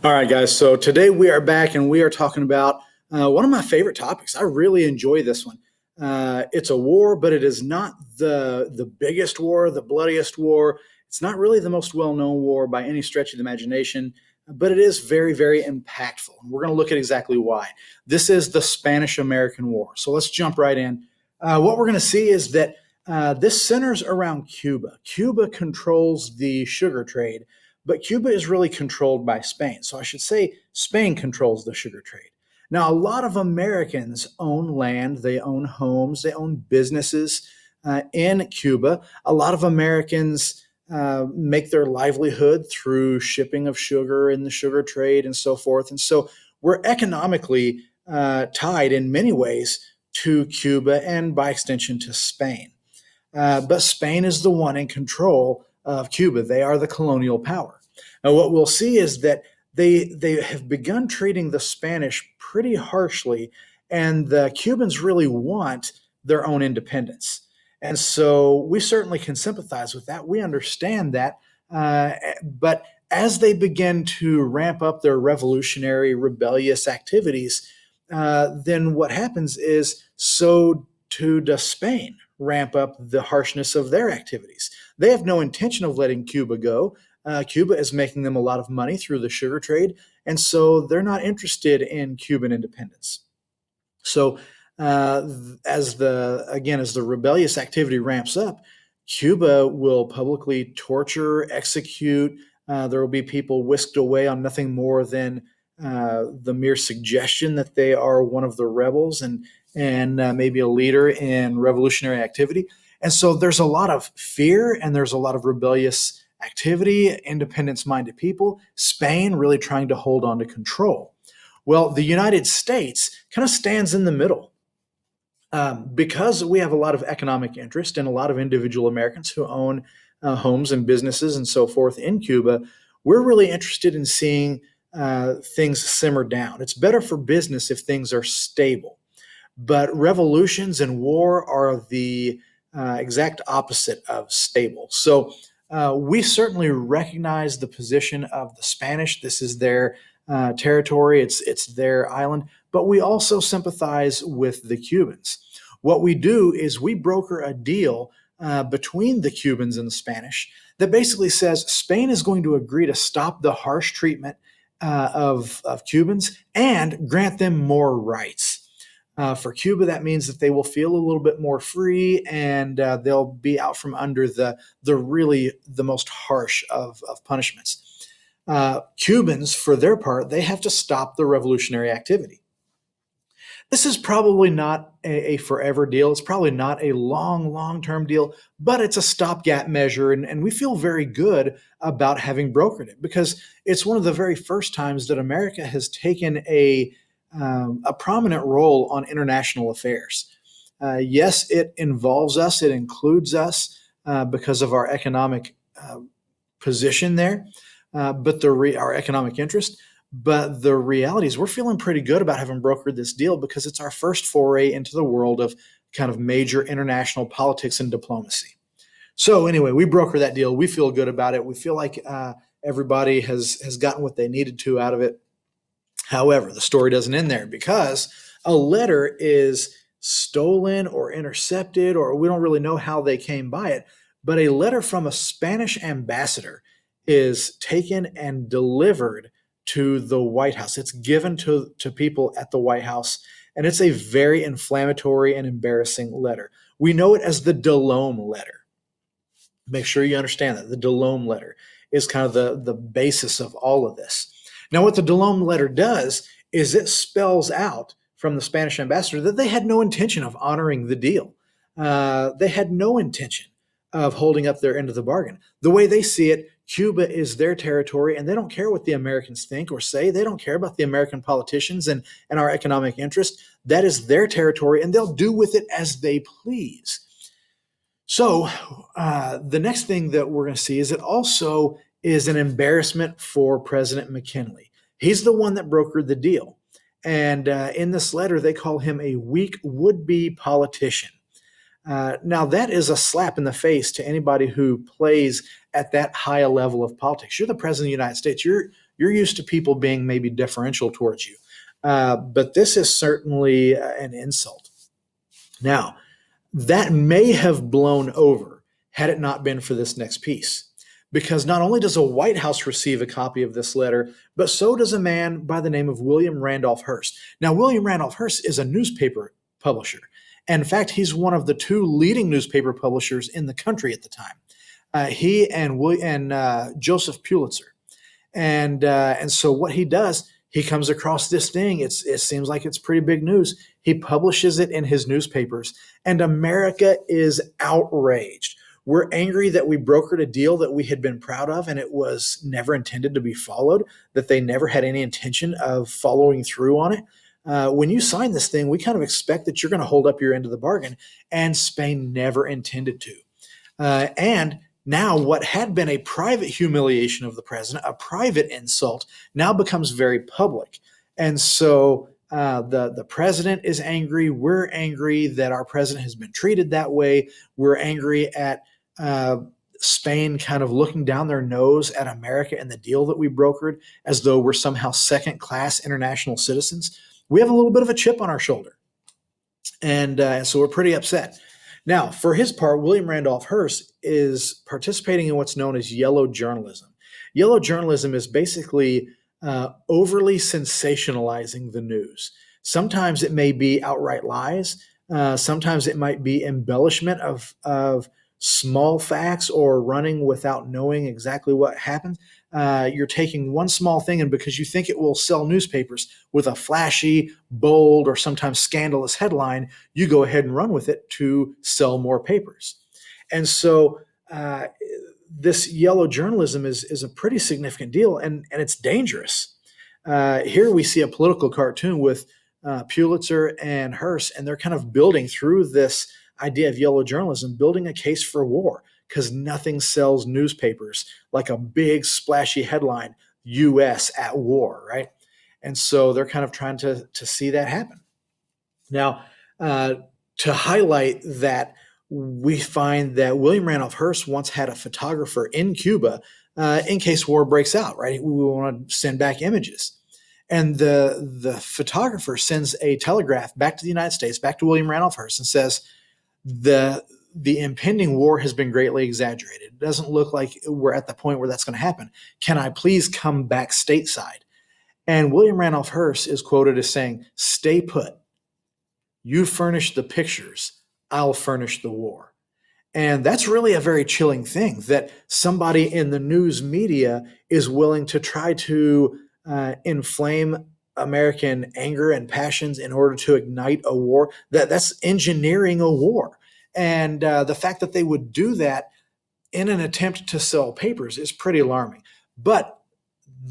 All right, guys. So today we are back and we are talking about one of my favorite topics. I really enjoy this one. It's a war, but it is not the biggest war, the bloodiest war. It's not really the most well-known war by any stretch of the imagination, but it is very, very impactful. We're going to look at exactly why. This is the Spanish-American War. So let's jump right in. What we're going to see is that this centers around Cuba. Cuba controls the sugar trade, but Cuba is really controlled by Spain. So I should say Spain controls the sugar trade. Now, a lot of Americans own land, they own homes, they own businesses in Cuba. A lot of Americans make their livelihood through shipping of sugar in the sugar trade and so forth. And so we're economically tied in many ways to Cuba and by extension to Spain. But Spain is the one in control of Cuba. They are the colonial power. Now, what we'll see is that they have begun treating the Spanish pretty harshly, and the Cubans really want their own independence. And so we certainly can sympathize with that. We understand that. But as they begin to ramp up their revolutionary, rebellious activities, then what happens is so too does Spain ramp up the harshness of their activities. They have no intention of letting Cuba go. Cuba is making them a lot of money through the sugar trade, and so they're not interested in Cuban independence. So, as the rebellious activity ramps up, Cuba will publicly torture, execute. There will be people whisked away on nothing more than the mere suggestion that they are one of the rebels and maybe a leader in revolutionary activity. And so there's a lot of fear and there's a lot of rebellious activity, independence minded people, Spain really trying to hold on to control. Well, the United States kind of stands in the middle. Because we have a lot of economic interest and a lot of individual Americans who own homes and businesses and so forth in Cuba, we're really interested in seeing things simmer down. It's better for business if things are stable. But revolutions and war are the exact opposite of stable. So we certainly recognize the position of the Spanish. This is their territory, it's their island, but we also sympathize with the Cubans. What we do is we broker a deal between the Cubans and the Spanish that basically says Spain is going to agree to stop the harsh treatment of Cubans and grant them more rights. For Cuba, that means that they will feel a little bit more free and they'll be out from under the most harsh of punishments. Cubans, for their part, they have to stop the revolutionary activity. This is probably not a forever deal. It's probably not a long-term deal, but it's a stopgap measure, and we feel very good about having brokered it because it's one of the very first times that America has taken a prominent role on international affairs. Yes, it involves us, it includes us because of our economic position there, but our economic interest. But the reality is, we're feeling pretty good about having brokered this deal because it's our first foray into the world of kind of major international politics and diplomacy. So anyway, we broker that deal. We feel good about it. We feel like everybody has gotten what they needed to out of it. However, the story doesn't end there because a letter is stolen or intercepted, or we don't really know how they came by it. But a letter from a Spanish ambassador is taken and delivered to the White House. It's given to people at the White House, and it's a very inflammatory and embarrassing letter. We know it as the Delome letter. Make sure you understand that the Delome letter is kind of the basis of all of this. Now, what the Delome letter does is it spells out from the Spanish ambassador that they had no intention of honoring the deal. They had no intention of holding up their end of the bargain. The way they see it, Cuba is their territory, and they don't care what the Americans think or say. They don't care about the American politicians and our economic interest. That is their territory, and they'll do with it as they please. So the next thing that we're going to see is it also is an embarrassment for President McKinley. He's the one that brokered the deal. And in this letter, they call him a weak would-be politician. Now, that is a slap in the face to anybody who plays at that high a level of politics. You're the president of the United States. You're used to people being maybe deferential towards you. But this is certainly an insult. Now, that may have blown over had it not been for this next piece. Because not only does a White House receive a copy of this letter, but so does a man by the name of William Randolph Hearst. Now, William Randolph Hearst is a newspaper publisher. And in fact, he's one of the two leading newspaper publishers in the country at the time. He and Joseph Pulitzer. And so what he does, he comes across this thing. It seems like it's pretty big news. He publishes it in his newspapers, and America is outraged. We're angry that we brokered a deal that we had been proud of, and it was never intended to be followed. That they never had any intention of following through on it. When you sign this thing, we kind of expect that you're going to hold up your end of the bargain, and Spain never intended to. And now, what had been a private humiliation of the president, a private insult, now becomes very public. And so the president is angry. We're angry that our president has been treated that way. We're angry at uh, Spain kind of looking down their nose at America and the deal that we brokered as though we're somehow second class international citizens. We have a little bit of a chip on our shoulder. And so we're pretty upset. Now, for his part, William Randolph Hearst is participating in what's known as yellow journalism. Yellow journalism is basically overly sensationalizing the news. Sometimes it may be outright lies. Sometimes it might be embellishment of small facts or running without knowing exactly what happened. You're taking one small thing, and because you think it will sell newspapers with a flashy, bold, or sometimes scandalous headline, you go ahead and run with it to sell more papers. And so this yellow journalism is a pretty significant deal, and it's dangerous. Here we see a political cartoon with Pulitzer and Hearst, and they're kind of building through this idea of yellow journalism, building a case for war, because nothing sells newspapers like a big splashy headline, U.S. at war, right? And so they're kind of trying to see that happen. Now, uh, to highlight that, we find that William Randolph Hearst once had a photographer in Cuba in case war breaks out, right? We want to send back images. And the photographer sends a telegraph back to the United States, back to William Randolph Hearst, and says, the impending war has been greatly exaggerated. It doesn't look like we're at the point where that's going to happen. Can I please come back stateside? And William Randolph Hearst is quoted as saying, "Stay put. You furnish the pictures, I'll furnish the war." And that's really a very chilling thing, that somebody in the news media is willing to try to inflame American anger and passions in order to ignite a war. That's engineering a war. And the fact that they would do that in an attempt to sell papers is pretty alarming. But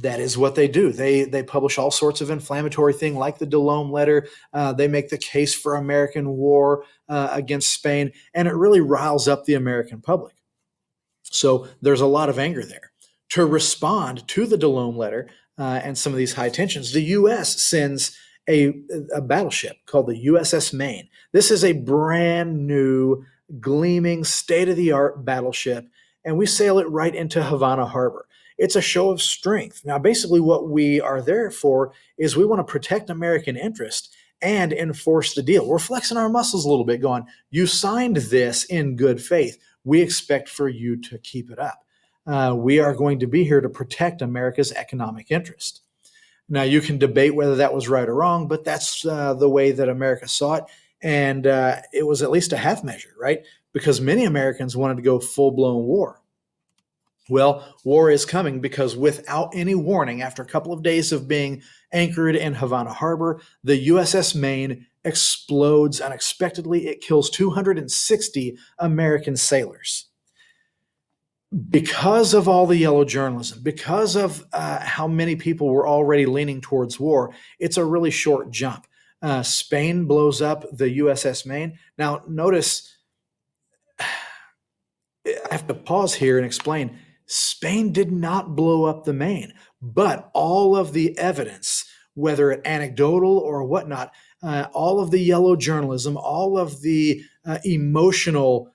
that is what they do. They publish all sorts of inflammatory things like the DeLome letter. They make the case for American war against Spain, and it really riles up the American public. So there's a lot of anger there. To respond to the DeLome letter and some of these high tensions, the U.S. sends a, a battleship called the U.S.S. Maine. This is a brand new, gleaming, state of the art battleship, and we sail it right into Havana Harbor. It's a show of strength. Now, basically, what we are there for is we want to protect American interest and enforce the deal. We're flexing our muscles a little bit, going, you signed this in good faith. We expect for you to keep it up. We are going to be here to protect America's economic interest. Now, you can debate whether that was right or wrong, but that's the way that America saw it. And it was at least a half measure, right? Because many Americans wanted to go full blown war. Well, war is coming because without any warning, after a couple of days of being anchored in Havana Harbor, the USS Maine explodes unexpectedly. It kills 260 American sailors. Because of all the yellow journalism, because of how many people were already leaning towards war, it's a really short jump. Spain blows up the USS Maine. Now, notice, I have to pause here and explain. Spain did not blow up the Maine, but all of the evidence, whether it anecdotal or whatnot, all of the yellow journalism, all of the emotional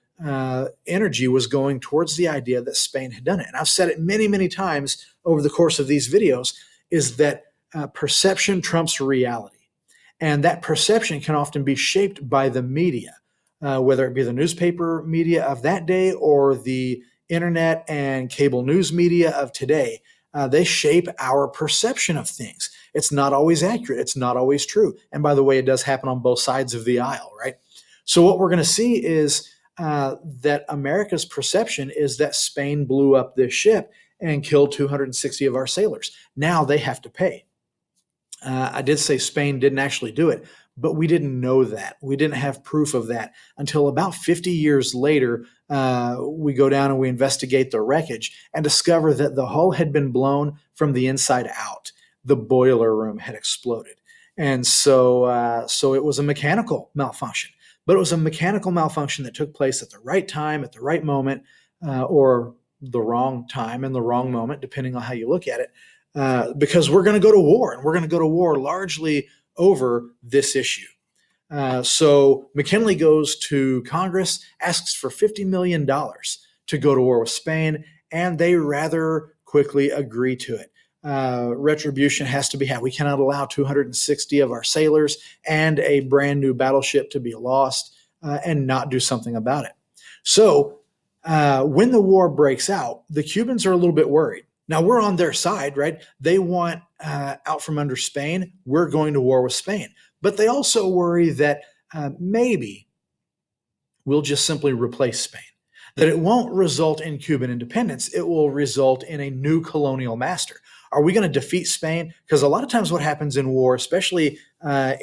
energy was going towards the idea that Spain had done it. And I've said it many, many times over the course of these videos, is that perception trumps reality. And that perception can often be shaped by the media, whether it be the newspaper media of that day or the internet and cable news media of today. They shape our perception of things. It's not always accurate. It's not always true. And by the way, it does happen on both sides of the aisle, right? So what we're going to see is that America's perception is that Spain blew up this ship and killed 260 of our sailors. Now they have to pay. I did say Spain didn't actually do it, but we didn't know that. We didn't have proof of that until about 50 years later. We go down and we investigate the wreckage and discover that the hull had been blown from the inside out. The boiler room had exploded. And so it was a mechanical malfunction, but it was a mechanical malfunction that took place at the right time, at the right moment, or the wrong time and the wrong moment, depending on how you look at it. Because we're going to go to war, and we're going to go to war largely over this issue. So McKinley goes to Congress, asks for $50 million to go to war with Spain, and they rather quickly agree to it. Retribution has to be had. We cannot allow 260 of our sailors and a brand new battleship to be lost and not do something about it. So when the war breaks out, the Cubans are a little bit worried. Now, we're on their side, right? They want out from under Spain. We're going to war with Spain. But they also worry that maybe we'll just simply replace Spain, that it won't result in Cuban independence. It will result in a new colonial master. Are we going to defeat Spain? Because a lot of times what happens in war, especially at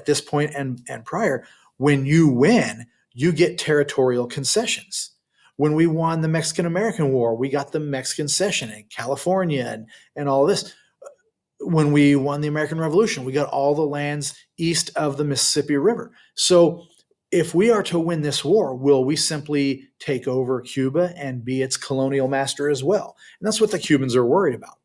this point and prior, when you win, you get territorial concessions. When we won the Mexican-American War, we got the Mexican cession in California and all this. When we won the American Revolution, we got all the lands east of the Mississippi River. So if we are to win this war, will we simply take over Cuba and be its colonial master as well? And that's what the Cubans are worried about.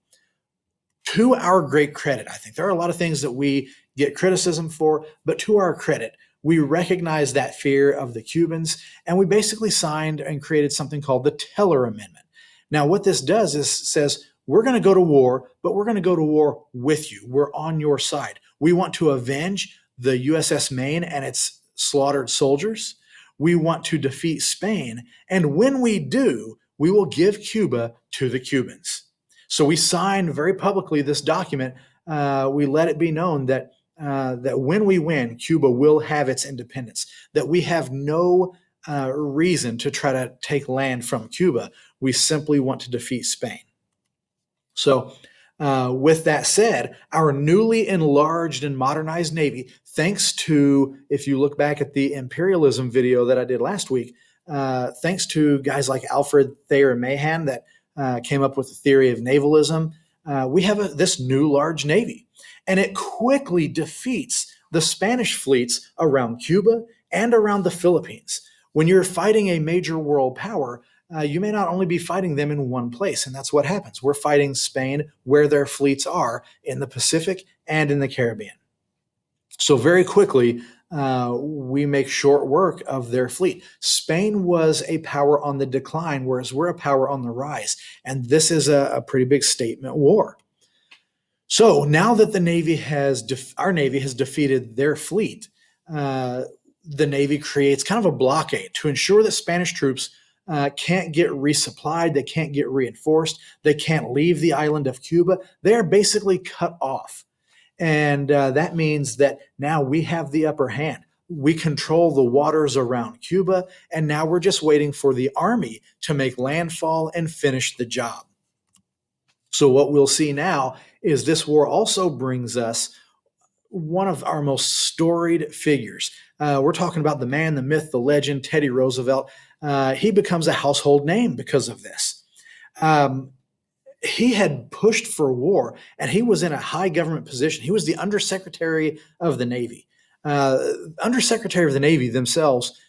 To our great credit, I think there are a lot of things that we get criticism for, but to our credit, we recognize that fear of the Cubans, and we basically signed and created something called the Teller Amendment. Now, what this does is says, we're going to go to war, but we're going to go to war with you. We're on your side. We want to avenge the U.S.S. Maine and its slaughtered soldiers. We want to defeat Spain. And when we do, we will give Cuba to the Cubans. So we signed very publicly this document. We let it be known that when we win, Cuba will have its independence, that we have no reason to try to take land from Cuba. We simply want to defeat Spain. So with that said, our newly enlarged and modernized Navy, thanks to, if you look back at the imperialism video that I did last week, thanks to guys like Alfred Thayer Mahan that came up with the theory of navalism, we have this new large Navy. And it quickly defeats the Spanish fleets around Cuba and around the Philippines. When you're fighting a major world power, you may not only be fighting them in one place, and that's what happens. We're fighting Spain where their fleets are in the Pacific and in the Caribbean. So very quickly, we make short work of their fleet. Spain was a power on the decline, whereas we're a power on the rise. And this is a pretty big statement war. So now that our Navy has defeated their fleet, the Navy creates kind of a blockade to ensure that Spanish troops can't get resupplied, they can't get reinforced, they can't leave the island of Cuba. They are basically cut off. And that means that now we have the upper hand. We control the waters around Cuba, and now we're just waiting for the Army to make landfall and finish the job. So what we'll see now is this war also brings us one of our most storied figures. We're talking about the man, the myth, the legend, Teddy Roosevelt. He becomes a household name because of this. He had pushed for war, and he was in a high government position. He was the Undersecretary of the Navy. Undersecretary of the Navy themselves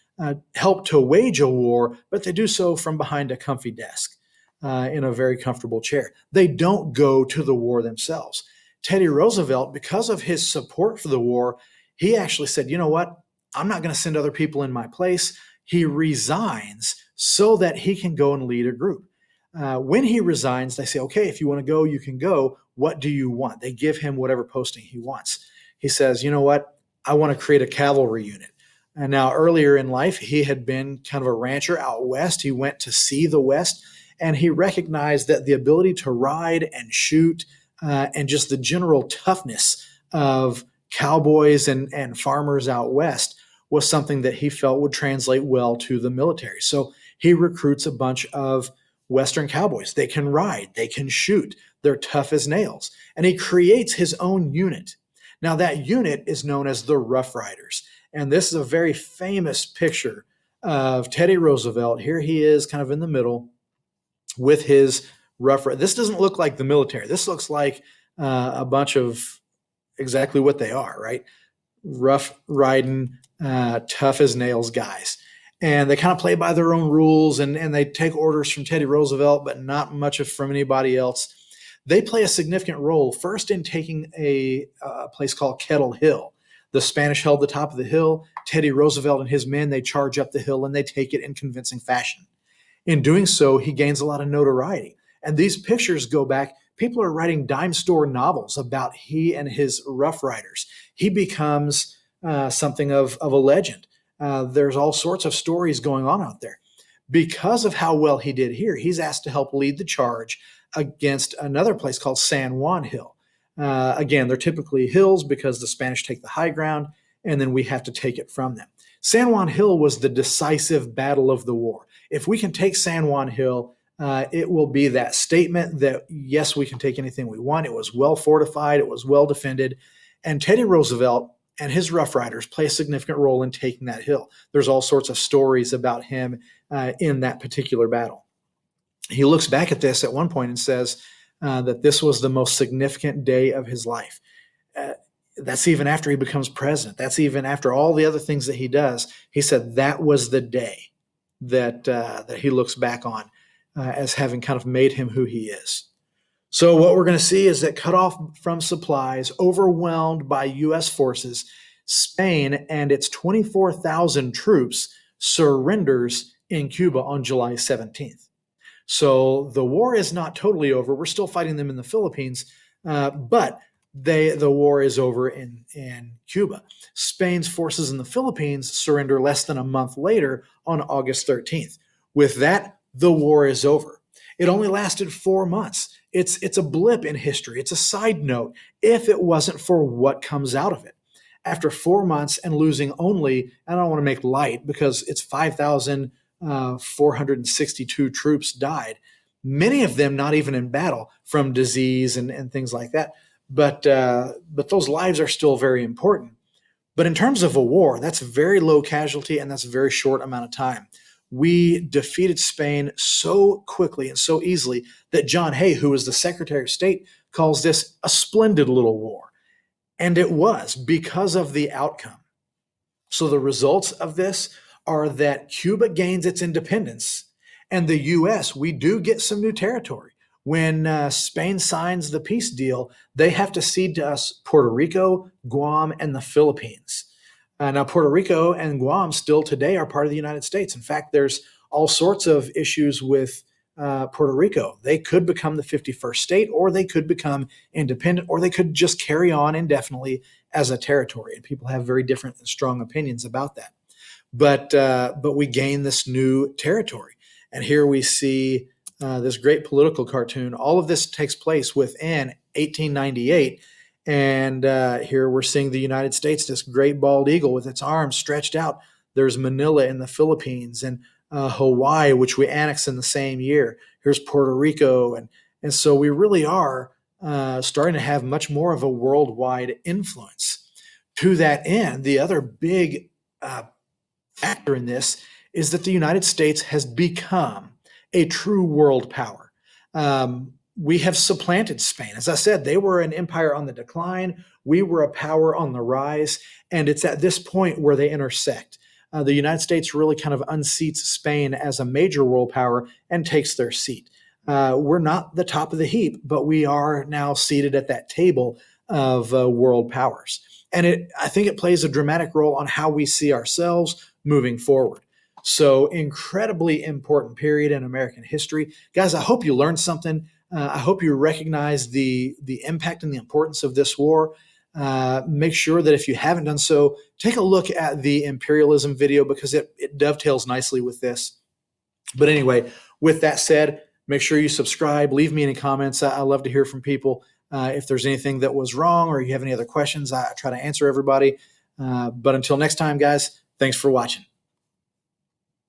help to wage a war, but they do so from behind a comfy desk in a very comfortable chair. They don't go to the war themselves. Teddy Roosevelt, because of his support for the war, he actually said, you know what? I'm not going to send other people in my place. He resigns so that he can go and lead a group. When he resigns, they say, okay, if you want to go, you can go. What do you want? They give him whatever posting he wants. He says, you know what? I want to create a cavalry unit. And now, earlier in life, he had been kind of a rancher out west. He went to see the West, and he recognized that the ability to ride and shoot and just the general toughness of cowboys and farmers out west was something that he felt would translate well to the military. So he recruits a bunch of Western cowboys. They can ride, they can shoot, they're tough as nails. And he creates his own unit. Now, that unit is known as the Rough Riders. And this is a very famous picture of Teddy Roosevelt. Here he is, kind of in the middle with his rough. This doesn't look like the military. This looks like a bunch of exactly what they are, right? Rough riding, tough as nails guys. And they kind of play by their own rules and they take orders from Teddy Roosevelt, but not much from anybody else. They play a significant role first in taking a place called Kettle Hill. The Spanish held the top of the hill. Teddy Roosevelt and his men, they charge up the hill and they take it in convincing fashion. In doing so, he gains a lot of notoriety. And these pictures go back. People are writing dime store novels about he and his Rough Riders. He becomes something of a legend. There's all sorts of stories going on out there. Because of how well he did here, he's asked to help lead the charge against another place called San Juan Hill. Again, they're typically hills because the Spanish take the high ground, and then we have to take it from them. San Juan Hill was the decisive battle of the war. If we can take San Juan Hill, it will be that statement that, yes, we can take anything we want. It was well fortified, it was well defended. And Teddy Roosevelt and his Rough Riders play a significant role in taking that hill. There's all sorts of stories about him in that particular battle. He looks back at this at one point and says that this was the most significant day of his life. That's even after he becomes president. That's even after all the other things that he does. He said that was the day that he looks back on as having kind of made him who he is. So what we're going to see is that cut off from supplies, overwhelmed by U.S. forces, Spain and its 24,000 troops surrenders in Cuba on July 17th. So the war is not totally over. We're still fighting them in the Philippines, but the war is over in Cuba. Spain's forces in the Philippines surrender less than a month later on August 13th. With that, the war is over. It only lasted 4 months. It's a blip in history. It's a side note if it wasn't for what comes out of it. After 4 months and losing only, I don't want to make light because it's 5,462 troops died, many of them not even in battle from disease and things like that. But those lives are still very important. But in terms of a war, that's very low casualty and that's a very short amount of time. We defeated Spain so quickly and so easily that John Hay, who was the Secretary of State, calls this a splendid little war. And it was because of the outcome. So the results of this are that Cuba gains its independence, and the U.S., we do get some new territory. When Spain signs the peace deal, they have to cede to us Puerto Rico, Guam, and the Philippines. Now, Puerto Rico and Guam still today are part of the United States. In fact, there's all sorts of issues with Puerto Rico. They could become the 51st state, or they could become independent, or they could just carry on indefinitely as a territory. And people have very different and strong opinions about that. But we gain this new territory. And here we see this great political cartoon. All of this takes place within 1898. And here we're seeing the United States, this great bald eagle with its arms stretched out. There's Manila in the Philippines and Hawaii, which we annexed in the same year. Here's Puerto Rico. And so we really are starting to have much more of a worldwide influence. To that end, the other big factor in this is that the United States has become a true world power. We have supplanted Spain. As I said, they were an empire on the decline. We were a power on the rise. And it's at this point where they intersect. The United States really kind of unseats Spain as a major world power and takes their seat. We're not the top of the heap, but we are now seated at that table of world powers. And I think it plays a dramatic role on how we see ourselves moving forward. So incredibly important period in American history. Guys, I hope you learned something. I hope you recognize the impact and the importance of this war. Make sure that if you haven't done so, take a look at the imperialism video because it dovetails nicely with this. But anyway, with that said, make sure you subscribe. Leave me any comments. I love to hear from people. If there's anything that was wrong or you have any other questions, I try to answer everybody. But until next time, guys, thanks for watching.